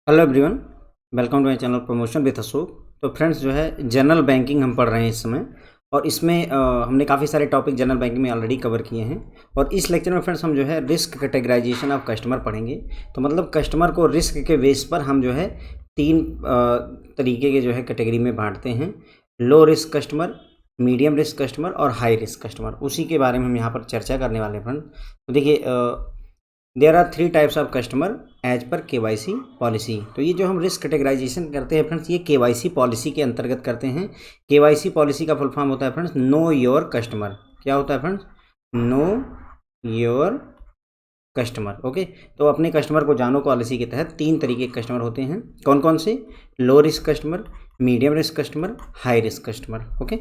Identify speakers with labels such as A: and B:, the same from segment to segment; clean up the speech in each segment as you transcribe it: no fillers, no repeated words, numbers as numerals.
A: Hello everyone, welcome to my channel promotion with Ashok. तो friends जो है जनरल बैंकिंग हम पढ़ रहे हैं इस समय। और इसमें हमने काफ़ी सारे टॉपिक जनरल बैंकिंग में ऑलरेडी कवर किए हैं। और इस लेक्चर में फ्रेंड्स हम जो है रिस्क कैटेगराइजेशन ऑफ कस्टमर पढ़ेंगे। तो मतलब कस्टमर को रिस्क के बेस पर हम जो है तीन तरीके के जो है कैटेगरी में बांटते हैं। Low risk customer, medium risk customer और हाई रिस्क कस्टमर, उसी के बारे में हम यहाँ पर चर्चा करने वाले हैं फ्रेंड। तो देखिए, there are 3 types of customer as per KYC policy. तो ये जो हम रिस्क कैटेगराइजेशन करते हैं फ्रेंड्स, ये केवाईसी पॉलिसी के अंतर्गत करते हैं। केवाईसी पॉलिसी का फुल फॉर्म होता है फ्रेंड्स नो योर कस्टमर। क्या होता है friends? Know your customer. Okay, तो अपने कस्टमर को जानो पॉलिसी के तहत 3 तरीके के कस्टमर होते हैं। कौन कौन से? Low risk customer, medium risk customer, high risk customer. Okay,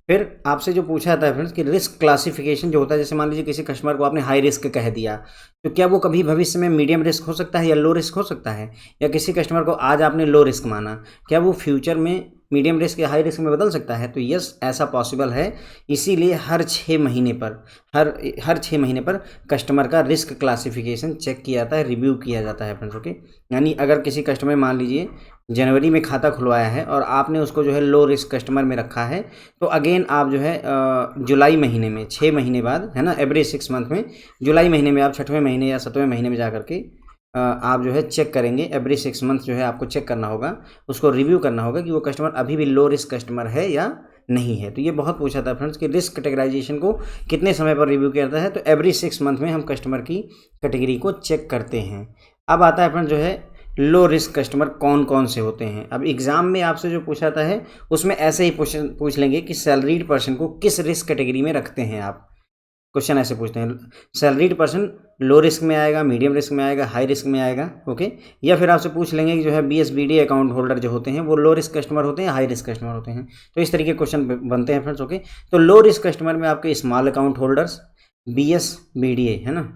A: फिर आपसे जो पूछा जाता है फ्रेंड्स कि रिस्क क्लासिफिकेशन जो होता है, जैसे मान लीजिए किसी कस्टमर को आपने हाई रिस्क कह दिया, तो क्या वो कभी भविष्य में मीडियम रिस्क हो सकता है या लो रिस्क हो सकता है? या किसी कस्टमर को आज आपने लो रिस्क माना, क्या वो फ्यूचर में मीडियम रिस्क या हाई रिस्क में बदल सकता है? तो यस, ऐसा पॉसिबल है। इसीलिए हर 6 महीने पर हर 6 महीने पर कस्टमर का रिस्क क्लासिफिकेशन चेक किया जाता है, रिव्यू किया जाता है फ्रेंड्स। ओके, यानी अगर किसी कस्टमर मान लीजिए जनवरी में खाता खुलवाया है और आपने उसको जो है लो रिस्क कस्टमर में रखा है, तो अगेन आप जो है जुलाई महीने में 6 महीने बाद, है ना, एवरी 6 मंथ में जुलाई महीने में आप 6वें महीने या 7वें महीने में जा करके आप जो है चेक करेंगे। एवरी 6 मंथ जो है आपको चेक करना होगा, उसको रिव्यू करना होगा कि वो कस्टमर अभी भी लो रिस्क कस्टमर है या नहीं है। तो ये बहुत पूछा था फ्रेंड्स कि रिस्क कैटेगराइजेशन को कितने समय पर रिव्यू किया जाता है। तो एवरी 6 मंथ में हम कस्टमर की कैटेगरी को चेक करते हैं। अब आता है फ्रेंड्स जो है लो रिस्क कस्टमर कौन कौन से होते हैं। अब एग्जाम में आपसे जो पूछा जाता है उसमें ऐसे ही पूछ लेंगे कि सैलरीड पर्सन को किस रिस्क कैटेगरी में रखते हैं आप। क्वेश्चन ऐसे पूछते हैं, सैलरीड पर्सन लो रिस्क में आएगा, मीडियम रिस्क में आएगा, हाई रिस्क में आएगा। ओके, या फिर आपसे पूछ लेंगे कि जो है BSBD अकाउंट होल्डर जो होते हैं वो लो रिस्क कस्टमर होते हैं, हाई रिस्क कस्टमर होते हैं। तो इस तरीके के क्वेश्चन बनते हैं फ्रेंड्स। ओके, तो लो रिस्क कस्टमर में आपके स्मॉल अकाउंट होल्डर्स, BSBDA, है ना,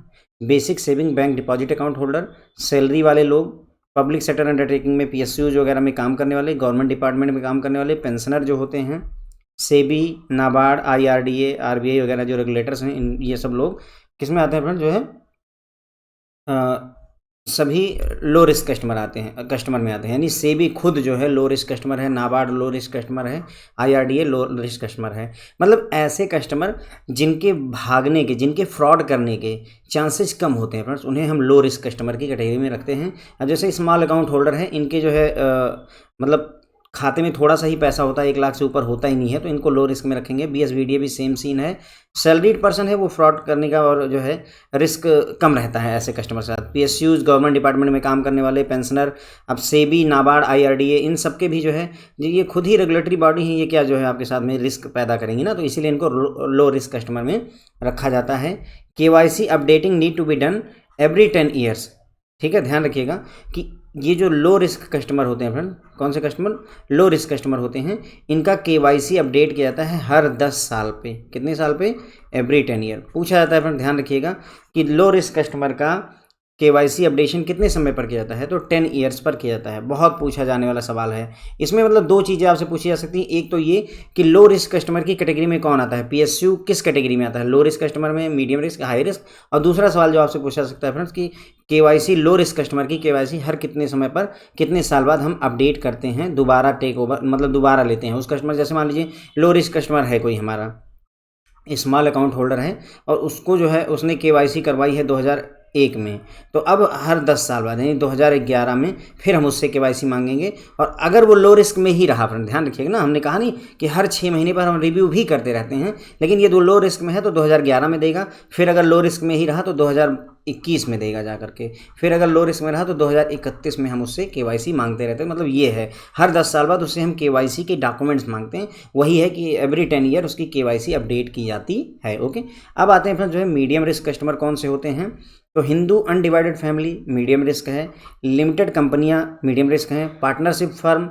A: basic saving bank deposit account holder, salary वाले लोग, पब्लिक सेक्टर अंडरटेकिंग में PSUs वगैरह में काम करने वाले, गवर्नमेंट डिपार्टमेंट में काम करने वाले, पेंशनर जो होते हैं, सेबी, नाबार्ड, IRDA, RBI वगैरह जो रेगुलेटर्स हैं, ये सब लोग किस में आते हैं फ्रेंड? जो है सभी लो रिस्क कस्टमर कस्टमर में आते हैं। यानी सेबी खुद जो है लो रिस्क कस्टमर है, नाबार्ड लो रिस्क कस्टमर है, IRDA लो रिस्क कस्टमर है। मतलब ऐसे कस्टमर जिनके भागने के, जिनके फ्रॉड करने के चांसेस कम होते हैं फ्रेंड्स, उन्हें हम लो रिस्क कस्टमर की कैटेगरी में रखते हैं। अब जैसे स्मॉल अकाउंट होल्डर है, इनके जो है मतलब खाते में थोड़ा सा ही पैसा होता है, 1 लाख से ऊपर होता ही नहीं है, तो इनको लो रिस्क में रखेंगे। BSBDA भी सेम सीन है। सैलरीड पर्सन है, वो फ्रॉड करने का और जो है रिस्क कम रहता है ऐसे कस्टमर के साथ। PSUs, गवर्नमेंट डिपार्टमेंट में काम करने वाले, पेंशनर, अब सेबी, नाबार्ड, IRDA, इन सब के भी जो है ये खुद ही रेगुलेटरी बॉडी है, ये क्या जो है आपके साथ में रिस्क पैदा करेंगी ना, तो इसीलिए इनको लो रिस्क कस्टमर में रखा जाता है। KYC updating need to be done every 10 years. ठीक है, ध्यान रखिएगा कि ये जो लो रिस्क कस्टमर होते हैं फ्रेंड, कौन से कस्टमर? लो रिस्क कस्टमर होते हैं, इनका KYC अपडेट किया जाता है हर 10 साल पे। कितने साल पे? एवरी 10 ईयर पूछा जाता है फ्रेंड। ध्यान रखिएगा कि लो रिस्क कस्टमर का KYC अपडेशन कितने समय पर किया जाता है? तो 10 ईयर्स पर किया जाता है। बहुत पूछा जाने वाला सवाल है। इसमें मतलब 2 चीज़ें आपसे पूछी जा सकती हैं। एक तो ये कि लो रिस्क कस्टमर की कैटेगरी में कौन आता है, PSU किस कैटेगरी में आता है, लो रिस्क कस्टमर में, मीडियम रिस्क, हाई रिस्क। और दूसरा सवाल जो आपसे पूछा जा सकता है फ्रेंड्स कि KYC लो रिस्क कस्टमर की KYC हर कितने समय पर, कितने साल बाद हम अपडेट करते हैं, दोबारा टेक ओवर, मतलब दोबारा लेते हैं उस कस्टमर। जैसे मान लीजिए लो रिस्क कस्टमर है कोई हमारा, स्मॉल अकाउंट होल्डर है, और उसको जो है उसने KYC करवाई है 2001 में, तो अब हर 10 साल बाद यानी 2011 में फिर हम उससे KYC मांगेंगे। और अगर वो लो रिस्क में ही रहा, फ्रेंड ध्यान रखिएगा ना, हमने कहा नहीं कि हर 6 महीने पर हम रिव्यू भी करते रहते हैं, लेकिन ये 2 लो रिस्क में है तो 2011 में देगा। फिर अगर लो रिस्क में ही रहा तो 2021 में देगा जा करके। फिर अगर लो रिस्क में रहा तो 2031 में हम उससे KYC मांगते रहते हैं। मतलब ये है हर 10 साल बाद उससे हम KYC के डॉक्यूमेंट्स मांगते हैं। वही है कि एवरी 10 ईयर उसकी KYC अपडेट की जाती है। ओके, अब आते हैं फ्रेंड जो है मीडियम रिस्क कस्टमर कौन से होते हैं। तो Hindu undivided family medium risk है, लिमिटेड कंपनियां मीडियम रिस्क हैं, पार्टनरशिप फर्म,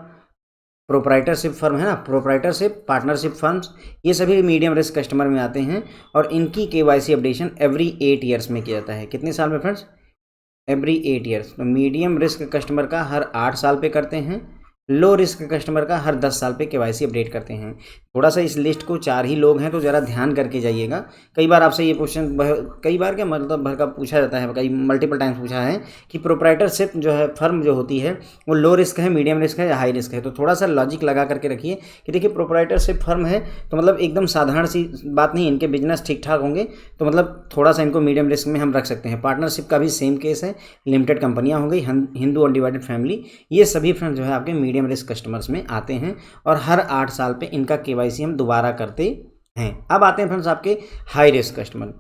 A: प्रोप्राइटरशिप फर्म है ना, प्रोप्राइटरशिप पार्टनरशिप फर्म्स, ये सभी मीडियम रिस्क कस्टमर में आते हैं। और इनकी KYC अपडेशन एवरी 8 ईयर्स में किया जाता है। कितने साल में फ्रेंड्स? Every 8 years. तो मीडियम रिस्क कस्टमर का हर 8 साल पे करते हैं, लो रिस्क कस्टमर का हर 10 साल पे KYC अपडेट करते हैं। थोड़ा सा इस लिस्ट को 4 ही लोग हैं तो ज़रा ध्यान करके जाइएगा। कई बार आपसे ये क्वेश्चन कई बार क्या मतलब भर का पूछा जाता है, कई मल्टीपल टाइम्स पूछा है कि प्रोप्राइटरशिप जो है फर्म जो होती है वो लो रिस्क है, मीडियम रिस्क है या हाई रिस्क है। तो थोड़ा सा लॉजिक लगा करके रखिए कि देखिए प्रोप्राइटरशिप फर्म है तो मतलब एकदम साधारण सी बात नहीं, इनके बिजनेस ठीक ठाक होंगे तो मतलब थोड़ा सा इनको मीडियम रिस्क में हम रख सकते हैं। पार्टनरशिप का भी सेम केस है, लिमिटेड कंपनियाँ हो गई, हिंदू अनडिवाइडेड फैमिली, ये सभी फ्रेंड जो है आपके मीडियम रिस्क कस्टमर्स में आते हैं और हर 8 साल पे इनका केवाईसी हम दोबारा करते हैं। अब आते हैं फ्रेंड्स आपके high risk customer.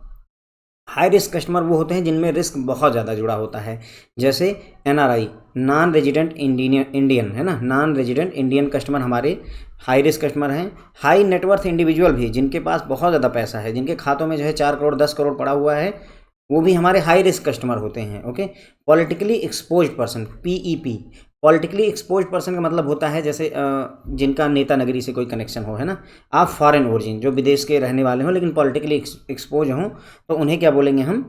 A: High risk customer वो होते हैं जिनमें रिस्क बहुत ज़्यादा जुड़ा होता है, जैसे एनआरआई, नॉन रेजिडेंट इंडियन है ना, नॉन रेजिडेंट इंडियन कस्टमर हमारे हाई रिस्क कस्टमर हैं। हाई नेटवर्थ इंडिविजुअल भी, जिनके पास बहुत ज़्यादा पैसा है, जिनके खातों में जो है 4 करोड़ 10 करोड़ पड़ा हुआ है, वो भी हमारे हाई रिस्क कस्टमर होते हैं। Okay, politically exposed person, PEP, politically expose person का मतलब होता है जैसे जिनका नेता नगरी से कोई कनेक्शन हो, है ना। आप फॉरेन ओरिजिन, जो विदेश के रहने वाले हों लेकिन पॉलिटिकली एक्सपोज हों, तो उन्हें क्या बोलेंगे हम,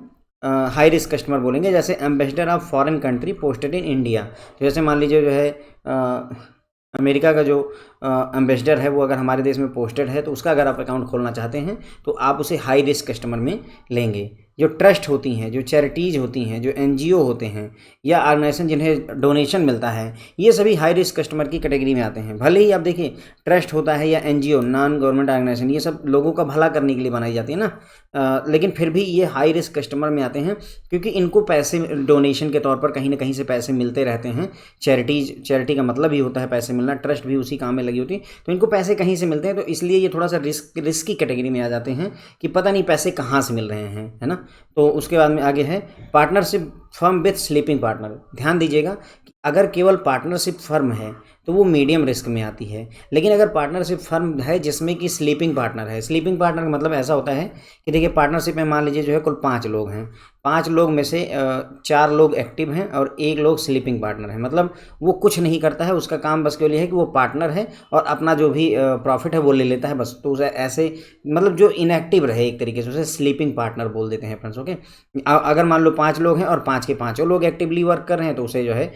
A: हाई रिस्क कस्टमर बोलेंगे। जैसे ambassador of foreign country posted in India, तो जैसे मान लीजिए जो है अमेरिका का जो एम्बेसडर है वो अगर हमारे देश में पोस्टेड है तो उसका अगर आप अकाउंट खोलना चाहते हैं तो आप उसे हाई रिस्क कस्टमर में लेंगे। जो ट्रस्ट होती हैं, जो चैरिटीज़ होती हैं, जो एनजीओ होते हैं या ऑर्गेनाइजेशन जिन्हें डोनेशन मिलता है, ये सभी हाई रिस्क कस्टमर की कैटेगरी में आते हैं। भले ही आप देखिए ट्रस्ट होता है या एनजीओ, नॉन गवर्नमेंट ऑर्गेनाइजेशन, ये सब लोगों का भला करने के लिए बनाई जाती है ना, लेकिन फिर भी ये हाई रिस्क कस्टमर में आते हैं क्योंकि इनको पैसे डोनेशन के तौर पर कहीं ना कहीं से पैसे मिलते रहते हैं। चैरिटी का मतलब ही होता है पैसे मिलना, ट्रस्ट भी उसी काम में लगी होती है, तो इनको पैसे कहीं से मिलते हैं, तो इसलिए ये थोड़ा सा रिस्की कैटेगरी में आ जाते हैं कि पता नहीं पैसे कहाँ से मिल रहे हैं, है ना। तो उसके बाद में आगे है partnership firm with sleeping partner. ध्यान दीजिएगा कि अगर केवल पार्टनरशिप फर्म है तो वो मीडियम रिस्क में आती है, लेकिन अगर पार्टनरशिप फर्म है जिसमें कि स्लीपिंग पार्टनर है, स्लीपिंग पार्टनर का मतलब ऐसा होता है कि देखिए पार्टनरशिप में मान लीजिए जो है कुल 5 लोग हैं, 5 लोग में से 4 लोग एक्टिव हैं और 1 लोग स्लीपिंग पार्टनर है। मतलब वो कुछ नहीं करता है, उसका काम बस केवल ये है कि वो पार्टनर है और अपना जो भी प्रॉफिट है वो ले लेता है बस। तो उसे ऐसे मतलब जो इनएक्टिव रहे एक तरीके से उसे स्लीपिंग पार्टनर बोल देते हैं फ्रेंड्स। ओके, अगर मान लो 5 लोग हैं और 5 के 5 लोग एक्टिवली वर्क कर रहे हैं तो उसे जो है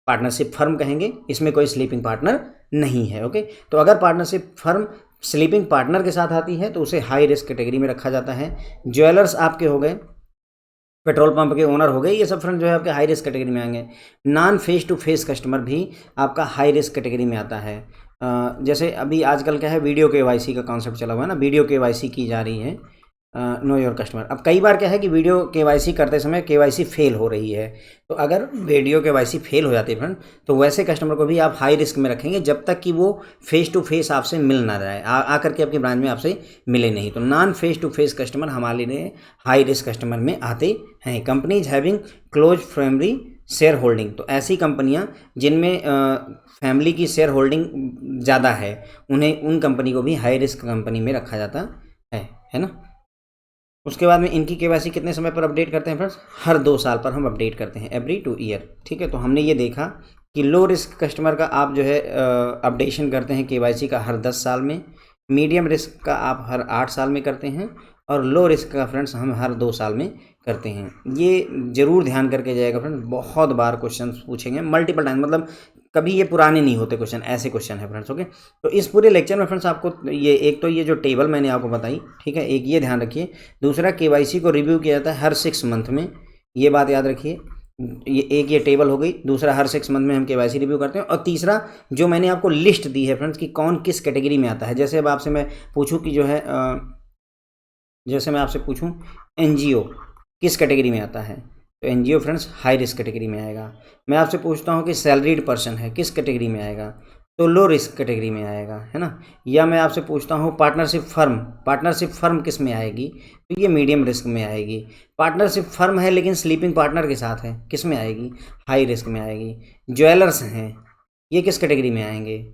A: पार्टनरशिप फर्म कहेंगे, इसमें कोई स्लीपिंग पार्टनर नहीं है। ओके, तो अगर पार्टनरशिप फर्म स्लीपिंग पार्टनर के साथ आती है तो उसे हाई रिस्क कैटेगरी में रखा जाता है। ज्वेलर्स आपके हो गए, पेट्रोल पंप के ओनर हो गए, ये सब फ्रेंड जो है आपके हाई रिस्क कैटेगरी में आएंगे। Non face to face customer भी आपका हाई रिस्क कैटेगरी में आता है। जैसे अभी आजकल क्या है, वीडियो केवाईसी का कॉन्सेप्ट चला हुआ है ना, वीडियो केवाईसी की जा रही है, नो योर कस्टमर। अब कई बार क्या है कि वीडियो केवाईसी करते समय केवाईसी फेल हो रही है, तो अगर वीडियो केवाईसी फेल हो जाती है फ्रेंड तो वैसे कस्टमर को भी आप हाई रिस्क में रखेंगे जब तक कि वो फेस टू फेस आपसे मिल ना जाए, आकर के आपकी ब्रांच में आपसे मिले नहीं। तो non face to face customer हमारे लिए हाई रिस्क कस्टमर में आते हैं। Companies having close family share holding, तो ऐसी कंपनियां जिनमें फैमिली की शेयर होल्डिंग ज़्यादा है उन्हें, उन कंपनी को भी हाई रिस्क कंपनी में रखा जाता है ना। उसके बाद में इनकी केवाईसी कितने समय पर अपडेट करते हैं फ्रेंड्स, हर 2 साल पर हम अपडेट करते हैं, एवरी 2 ईयर। ठीक है, तो हमने ये देखा कि लो रिस्क कस्टमर का आप जो है अपडेशन करते हैं केवाईसी का हर 10 साल में, मीडियम रिस्क का आप हर 8 साल में करते हैं और लो रिस्क का फ्रेंड्स हम हर 2 साल में करते हैं। ये जरूर ध्यान करके जाएगा फ्रेंड्स, बहुत बार क्वेश्चन पूछेंगे मल्टीपल टाइम, मतलब कभी ये पुराने नहीं होते क्वेश्चन, ऐसे क्वेश्चन है फ्रेंड्स। ओके, तो इस पूरे लेक्चर में फ्रेंड्स आपको ये एक तो ये जो टेबल मैंने आपको बताई, ठीक है, एक ये ध्यान रखिए। दूसरा केवाईसी को रिव्यू किया जाता है हर 6 मंथ में, ये बात याद रखिए। ये एक ये टेबल हो गई, दूसरा हर 6 मंथ में हम केवाईसी रिव्यू करते हैं, और तीसरा जो मैंने आपको लिस्ट दी है फ्रेंड्स कि कौन किस कैटेगरी में आता है। जैसे अब आपसे मैं पूछूं कि जो है जैसे मैं आपसे पूछूं एनजीओ किस कैटेगरी में आता है, तो NGO friends high risk category में आएगा। मैं आपसे पूछता हूं कि सैलरीड पर्सन है किस कैटेगरी में आएगा, तो लो रिस्क कैटेगरी में आएगा, है ना। या मैं आपसे पूछता हूं पार्टनरशिप फर्म किस में आएगी, तो ये मीडियम रिस्क में आएगी। पार्टनरशिप फर्म है लेकिन स्लीपिंग पार्टनर के साथ है, किस में आएगी, हाई रिस्क में आएगी। ज्वेलर्स हैं, ये किस कैटेगरी में आएंगे,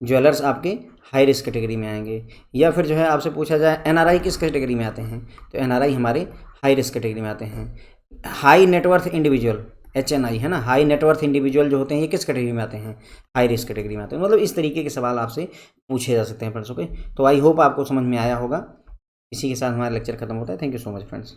A: ज्वेलर्स आपके हाई रिस्क कैटेगरी में आएंगे। या फिर जो है आपसे पूछा जाए एनआरआई किस कैटेगरी में आते हैं, तो एनआरआई हमारे हाई रिस्क कैटेगरी में आते हैं। हाई नेटवर्थ इंडिविजुअल HNI है ना, हाई नेटवर्थ इंडिविजुअल जो होते हैं ये किस कैटेगरी में आते हैं, हाई रिस्क कैटेगरी में आते हैं। मतलब इस तरीके के सवाल आपसे पूछे जा सकते हैं फ्रेंड्स। ओके, तो आई होप आपको समझ में आया होगा। इसी के साथ हमारा लेक्चर खत्म होता है। Thank you so much friends.